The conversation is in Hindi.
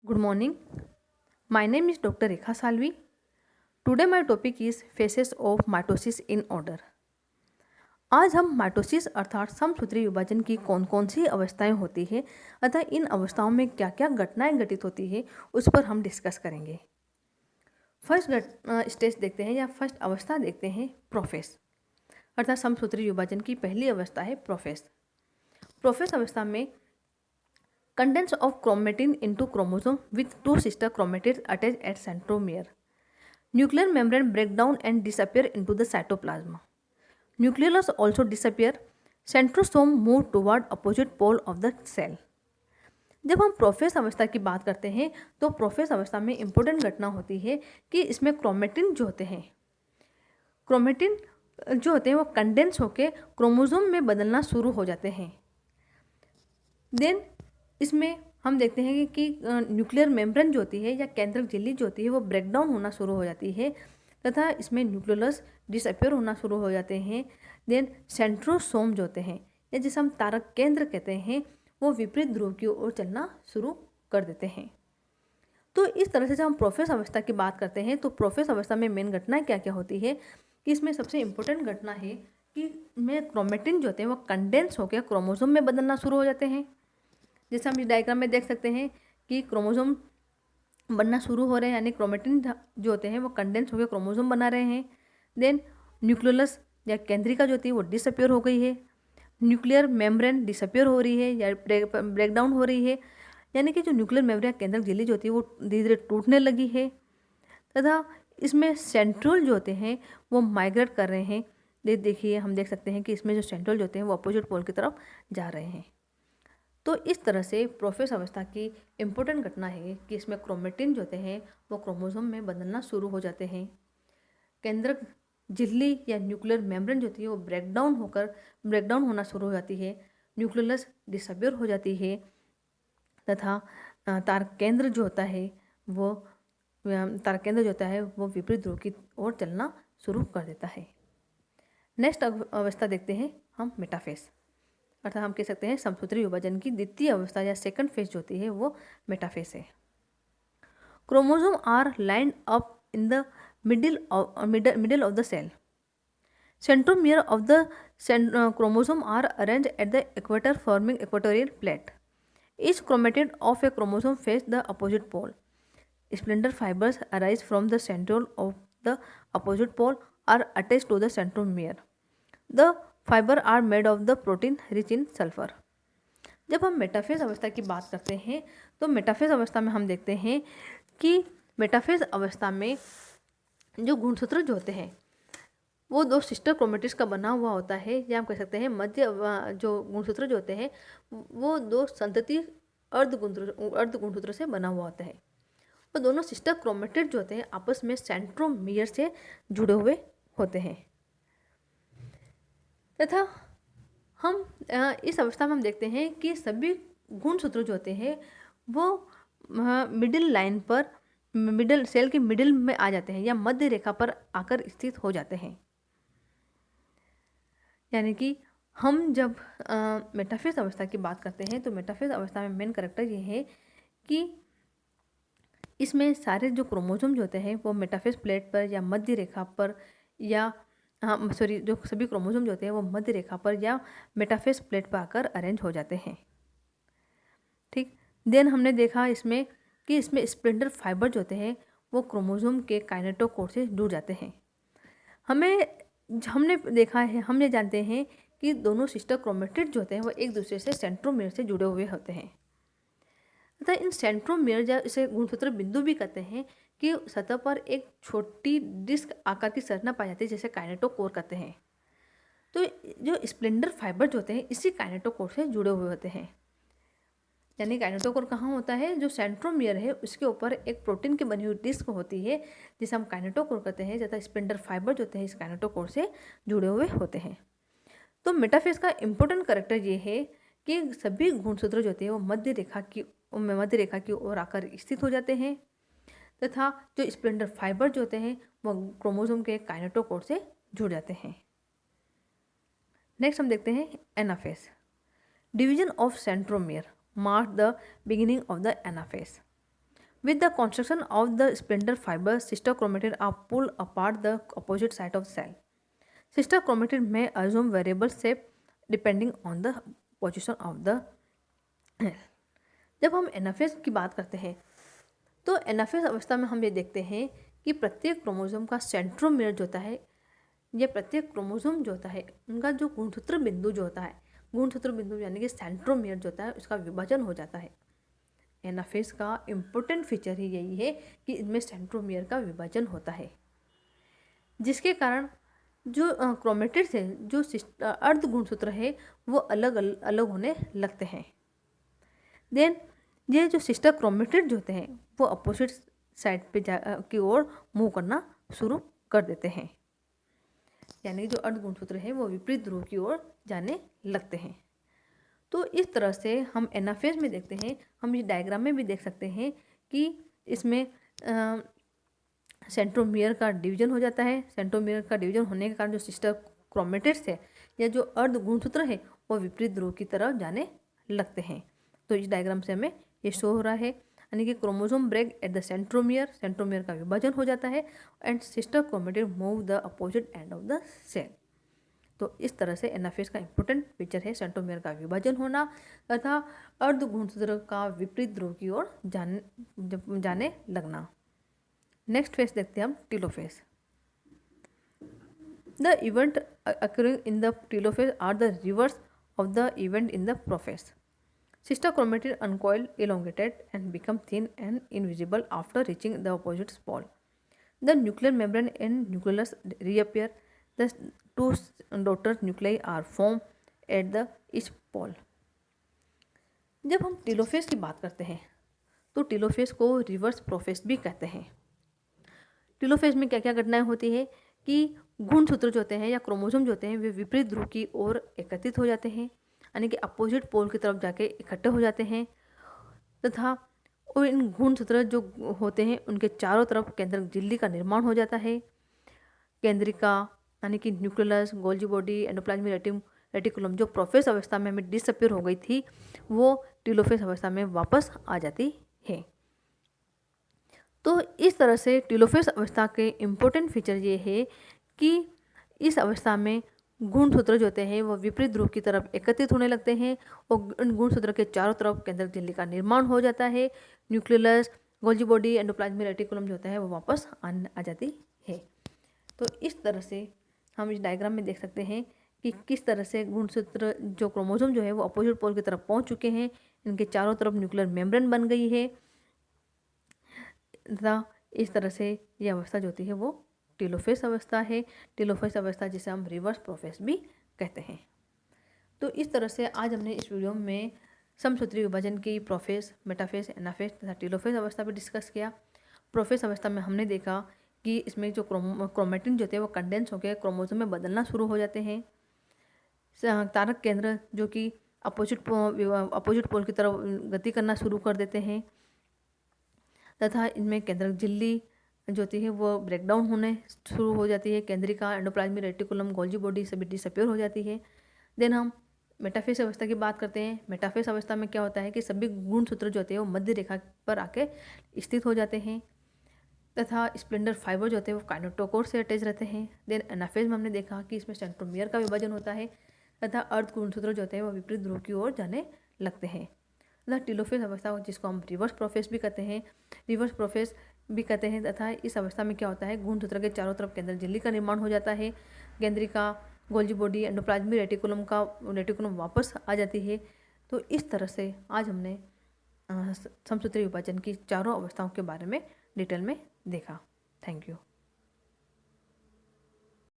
Good morning. My name is Dr. Rekha Salvi. Today my topic is phases of mitosis in order. आज हम माइटोसिस अर्थात समसूत्री विभाजन की कौन कौन सी अवस्थाएं होती है अतः इन अवस्थाओं में क्या क्या घटनाएं घटित होती है उस पर हम डिस्कस करेंगे। फर्स्ट स्टेज देखते हैं या फर्स्ट अवस्था देखते हैं प्रोफेस अर्थात समसूत्री विभाजन की पहली अवस्था है प्रोफेस। प्रोफेस अवस्था में condense of chromatin into chromosome with two sister chromatids attached at centromere. Nuclear membrane break down and disappear into the cytoplasm. Nucleolus also disappear. Centrosome move toward opposite pole of the cell. जब हम प्रोफेस अवस्था की बात करते हैं तो प्रोफेस अवस्था में इम्पोर्टेंट घटना होती है कि इसमें क्रोमेटिन जो होते हैं वो कंडेंस होकर क्रोमोसोम में बदलना शुरू हो जाते हैं। देन इसमें हम देखते हैं कि न्यूक्लियर मेम्ब्रेन जो होती है या केंद्रक झिल्ली जो होती है वो ब्रेक डाउन होना शुरू हो जाती है तथा इसमें न्यूक्लियोलस डिसअपियर होना शुरू हो जाते हैं। देन सेंट्रोसोम जो होते हैं या जिसे हम तारक केंद्र कहते हैं वो विपरीत ध्रुव की ओर चलना शुरू कर देते हैं। तो इस तरह से जब हम प्रोफेस अवस्था की बात करते हैं तो प्रोफेस अवस्था में मेन घटनाएं क्या क्या होती है कि इसमें सबसे इम्पोर्टेंट घटना है कि में क्रोमेटिन जो होते हैं वो कंडेंस होकर क्रोमोसोम में बदलना शुरू हो जाते हैं। जैसे हम इस डायग्राम में देख सकते हैं कि क्रोमोसोम बनना शुरू हो रहे हैं यानी क्रोमेटिन जो होते हैं वो कंडेंस होकर क्रोमोसोम बना रहे हैं। देन न्यूक्लियोलस या केंद्रिका जो होती है वो डिसअपियर हो गई है। न्यूक्लियर मेम्ब्रेन डिसअपियर हो रही है या ब्रेक डाउन हो रही है यानी कि जो न्यूक्लियर मेम्ब्रेन केंद्रक झिल्ली जो होती है वो धीरे धीरे टूटने लगी है तथा इसमें सेंट्रोल जो होते हैं वो माइग्रेट कर रहे हैं। देखिए हम देख सकते हैं कि इसमें जो सेंट्रोल जो होते हैं वो अपोजिट पोल की तरफ जा रहे हैं। तो इस तरह से प्रोफेस अवस्था की इम्पोर्टेंट घटना है कि इसमें क्रोमेटिन जो होते हैं वो क्रोमोसोम में बदलना शुरू हो जाते हैं। केंद्रक झिल्ली या न्यूक्लियर मेम्ब्रेन जो होती है वो ब्रेक डाउन होना शुरू हो जाती है। न्यूक्लियोलस डिसअपियर हो जाती है तथा तारक केंद्र जो होता है वो विपरीत ध्रुव की ओर चलना शुरू कर देता है। नेक्स्ट अवस्था देखते हैं हम मेटाफेज अर्थात हम कह सकते हैं समसूत्री विभाजन की द्वितीय अवस्था या सेकंड फेज जो होती है वो मेटाफेज है। Chromosome are lined up in the middle of the cell. Centromere of the chromosome are arrange at the equator forming equatorial plate. Each chromatid of a chromosome face the opposite pole. Spindle fibers arise from the centrole of the opposite pole are attached to the centromere. The fiber are made of the protein rich in sulfur. जब हम मेटाफेज अवस्था की बात करते हैं तो मेटाफेज अवस्था में हम देखते हैं कि मेटाफेज अवस्था में जो गुणसूत्र जो होते हैं वो दो सिस्टर क्रोमेटिड्स का बना हुआ होता है या हम कह सकते हैं मध्य जो गुणसूत्र जो होते हैं वो दो संतति अर्ध गुणसूत्र से बना हुआ होता है। वो दोनों सिस्टर क्रोमेटिड जो होते हैं आपस में सेंट्रोमियर से जुड़े हुए होते हैं तथा हम इस अवस्था में हम देखते हैं कि सभी गुणसूत्र जो होते हैं वो मिडिल लाइन पर सेल के मिडिल में आ जाते हैं या मध्य रेखा पर आकर स्थित हो जाते हैं। यानी कि हम जब मेटाफेज अवस्था की बात करते हैं तो मेटाफेज अवस्था में मेन कैरेक्टर ये है कि इसमें सारे जो क्रोमोसोम जो होते हैं वो मेटाफेज प्लेट पर या मध्य रेखा पर या जो सभी क्रोमोसोम जो होते हैं वो मध्य रेखा पर या मेटाफेज प्लेट पर आकर अरेंज हो जाते हैं। ठीक। देन हमने देखा इसमें कि इसमें स्प्लिंटर फाइबर जो होते हैं वो क्रोमोसोम के काइनेटोकोर से जुड़ जाते हैं। हमने जानते हैं कि दोनों सिस्टर क्रोमेटिड जो होते हैं वो एक दूसरे से सेंट्रोमियर से जुड़े हुए होते हैं तथा इन सेंट्रोमियर या इसे गुणसूत्र बिंदु भी कहते हैं कि सतह पर एक छोटी डिस्क आकार की संरचना पाई जाती है जिसे काइनेटोकोर कहते हैं। तो जो स्प्लेंडर फाइबर जो होते हैं इसी काइनेटोकोर से जुड़े हुए होते हैं। यानी काइनेटोकोर कहाँ होता है, जो सेंट्रोमियर है उसके ऊपर एक प्रोटीन की बनी हुई डिस्क होती है जिसे हम काइनेटोकोर कहते हैं तथा स्प्लेंडर फाइबर जो होते हैं इस काइनेटोकोर से जुड़े हुए होते हैं। तो मेटाफेज का इम्पोर्टेंट कैरेक्टर ये है कि सभी गुणसूत्र जो होते हैं वो मध्य रेखा की ओर आकर स्थित हो जाते हैं तथा जो स्प्लेंडर फाइबर जो होते हैं वो क्रोमोसोम के काइनेटोकोर से जुड़ जाते हैं। नेक्स्ट हम देखते हैं anaphase. Division of centromere mark the beginning of the anaphase. With the construction of the spindle fiber, sister chromatid are pulled apart the opposite side of the cell. Sister chromatid may assume variable shape depending on the position of the जब हम एनाफेज की बात करते हैं तो एनाफेज अवस्था में हम ये देखते हैं कि प्रत्येक क्रोमोसोम का सेंट्रोमियर जो होता है, ये प्रत्येक क्रोमोसोम जो होता है उनका जो गुणसूत्र बिंदु जो होता है, गुणसूत्र बिंदु यानी कि सेंट्रोमियर जो होता है उसका विभाजन हो जाता है। एनाफेज का इम्पोर्टेंट फीचर ही यही है कि इनमें सेंट्रोमियर का विभाजन होता है, जिसके कारण जो क्रोमेटिड्स है, जो अर्ध गुणसूत्र है वो अलग अलग होने लगते हैं। देन ये जो सिस्टर क्रोमेटिड जो होते हैं वो अपोजिट साइड पे की ओर मूव करना शुरू कर देते हैं, यानी जो अर्ध गुणसूत्र है वो विपरीत ध्रुव की ओर जाने लगते हैं। तो इस तरह से हम एनाफेज में देखते हैं, हम ये डायग्राम में भी देख सकते हैं कि इसमें सेंट्रोमियर का डिवीजन हो जाता है। सेंट्रोमियर का डिवीजन होने के कारण जो सिस्टर क्रोमेटिड्स है या जो अर्ध गुणसूत्र है वो विपरीत ध्रुव की तरफ जाने लगते हैं। तो इस डायग्राम से हमें ये शो हो रहा है, यानी कि chromosome break at the centromere, centromere का विभाजन हो जाता है and sister chromatid move the opposite end of the cell. तो इस तरह से एनाफेज का इंपॉर्टेंट फीचर है सेंट्रोमियर का विभाजन होना तथा अर्ध गुणसूत्र का विपरीत ध्रुव की ओर जाने लगना। नेक्स्ट फेज देखते हैं हम telophase. The event occurring in the telophase are the reverse of the event in the prophase. Sister chromatid uncoil, elongated and become thin and invisible after reaching the opposite pole. The nuclear membrane and nucleus reappear. The two daughter nuclei are formed at the each pole. जब हम टीलोफेज की बात करते हैं तो टीलोफेज को रिवर्स प्रोफेज भी कहते हैं। टीलोफेज में क्या क्या घटनाएं होती है कि गुणसूत्र जो होते हैं या क्रोमोसोम जो होते हैं वे विपरीत ध्रुव की ओर एकत्रित हो जाते हैं, यानी कि अपोजिट पोल की तरफ जाके इकट्ठे हो जाते हैं तथा और इन गुणसूत्र जो होते हैं उनके चारों तरफ केंद्रक झिल्ली का निर्माण हो जाता है। केंद्रिका यानी कि nucleus, Golgi body, endoplasmic reticulum जो प्रोफेज अवस्था में हमें डिसअपीयर हो गई थी वो टीलोफेज अवस्था में वापस आ जाती है। तो इस तरह से टीलोफेज अवस्था के इम्पोर्टेंट फीचर ये है कि इस अवस्था में गुणसूत्र जो होते हैं वो विपरीत ध्रुव की तरफ एकत्रित होने लगते हैं और उन गुणसूत्र के चारों तरफ केंद्रक झिल्ली का निर्माण हो जाता है। Nucleus, Golgi body, endoplasmic reticulum जो होता है वो वापस आ जाती है। तो इस तरह से हम इस डायग्राम में देख सकते हैं कि किस तरह से गुणसूत्र जो क्रोमोसोम जो है वो अपोजिट पोल की तरफ पहुंच चुके हैं, इनके चारों तरफ न्यूक्लियर मेम्ब्रेन बन गई है तथा इस तरह से ये अवस्था जो होती है वो टीलोफेज अवस्था है। टीलोफेज अवस्था जिसे हम रिवर्स प्रोफेज भी कहते हैं। तो इस तरह से आज हमने इस वीडियो में समसूत्री विभाजन की प्रोफेज, मेटाफेज, एनाफेज तथा टीलोफेज अवस्था पर डिस्कस किया। प्रोफेज अवस्था में हमने देखा कि इसमें जो क्रोमेटिन जो होते हैं वो कंडेंस होकर क्रोमोसोम में बदलना शुरू हो जाते हैं। तारक केंद्र जो कि अपोजिट पोल की तरफ गति करना शुरू कर देते हैं तथा इनमें केंद्रक झिल्ली जो होती है वो ब्रेकडाउन होने शुरू हो जाती है। केंद्रिका, एंडोप्लाज्मिक रेटिकुलम, गोल्जी बॉडी सभी डिसअपीयर हो जाती है। देन हम मेटाफेज अवस्था की बात करते हैं। मेटाफेज अवस्था में क्या होता है कि सभी गुणसूत्र जो होते हैं वो मध्य रेखा पर आके स्थित हो जाते हैं तथा स्प्लेंडर फाइबर जो होते हैं वो काइनेटोकोर से अटैच रहते हैं। देन एनाफेज में हमने देखा कि इसमें सेंट्रोमियर का विभाजन होता है तथा अर्ध गुणसूत्र जो होते हैं वो विपरीत ध्रुव की ओर जाने लगते हैं। तथा टीलोफेज अवस्था जिसको हम रिवर्स प्रोफेज भी कहते हैं, रिवर्स प्रोफेज भी कहते हैं तथा इस अवस्था में क्या होता है गुणसूत्र के चारों तरफ केंद्रक झिल्ली का निर्माण हो जाता है। केंद्रिका, गोल्जी बॉडी, एंडोप्लाज्मिक रेटिकुलम वापस आ जाती है। तो इस तरह से आज हमने समसूत्री विभाजन की चारों अवस्थाओं के बारे में डिटेल में देखा। Thank you.